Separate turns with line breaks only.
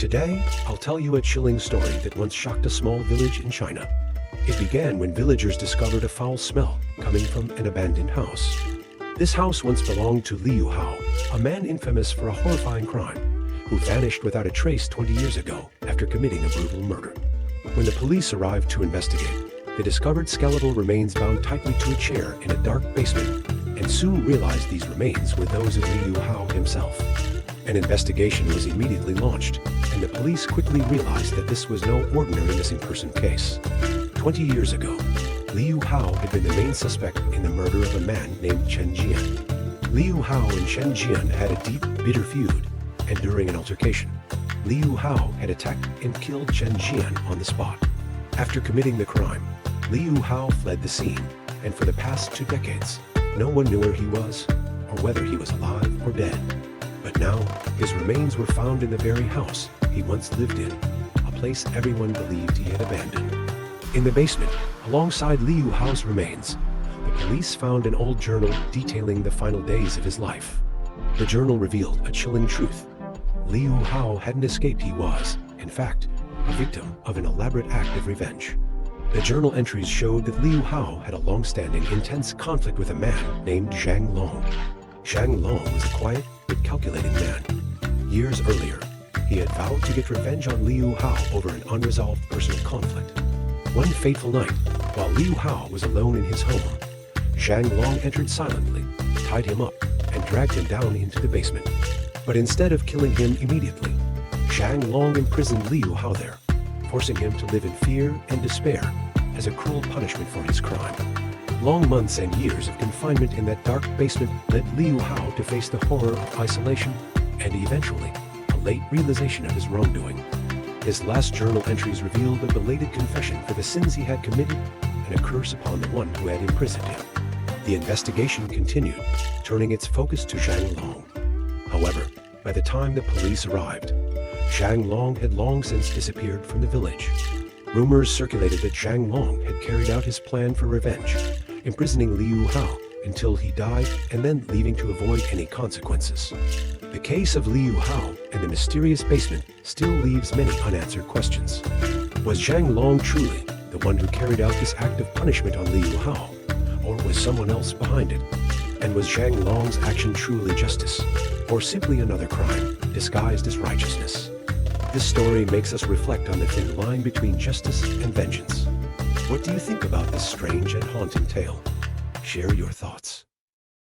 Today, I'll tell you a chilling story that once shocked a small village in China. It began when villagers discovered a foul smell coming from an abandoned house. This house once belonged to Liu Hao, a man infamous for a horrifying crime, who vanished without a trace 20 years ago after committing a brutal murder. When the police arrived to investigate, they discovered skeletal remains bound tightly to a chair in a dark basement, and soon realized these remains were those of Liu Hao himself. An investigation was immediately launched, and the police quickly realized that this was no ordinary missing person case. 20 years ago, Liu Hao had been the main suspect in the murder of a man named Chen Jian. Liu Hao and Chen Jian had a deep, bitter feud, and during an altercation, Liu Hao had attacked and killed Chen Jian on the spot. After committing the crime, Liu Hao fled the scene, and for the past 2 decades, no one knew where he was, or whether he was alive or dead. But now, his remains were found in the very house he once lived in, a place everyone believed he had abandoned. In the basement, alongside Liu Hao's remains, the police found an old journal detailing the final days of his life. The journal revealed a chilling truth. Liu Hao hadn't escaped. He was, in fact, a victim of an elaborate act of revenge. The journal entries showed that Liu Hao had a long-standing, intense conflict with a man named Zhang Long. Zhang Long was a quiet but calculating man. Years earlier, he had vowed to get revenge on Liu Hao over an unresolved personal conflict. One fateful night, while Liu Hao was alone in his home, Zhang Long entered silently, tied him up, and dragged him down into the basement. But instead of killing him immediately, Zhang Long imprisoned Liu Hao there, forcing him to live in fear and despair as a cruel punishment for his crime. Long months and years of confinement in that dark basement led Liu Hao to face the horror of isolation and eventually a late realization of his wrongdoing. His last journal entries revealed a belated confession for the sins he had committed and a curse upon the one who had imprisoned him. The investigation continued, turning its focus to Zhang Long. However, by the time the police arrived, Zhang Long had long since disappeared from the village. Rumors circulated that Zhang Long had carried out his plan for revenge, imprisoning Liu Hao until he died and then leaving to avoid any consequences. The case of Liu Hao and the mysterious basement still leaves many unanswered questions. Was Zhang Long truly the one who carried out this act of punishment on Liu Hao, or was someone else behind it? And was Zhang Long's action truly justice, or simply another crime disguised as righteousness? This story makes us reflect on the thin line between justice and vengeance. What do you think about this strange and haunting tale? Share your thoughts.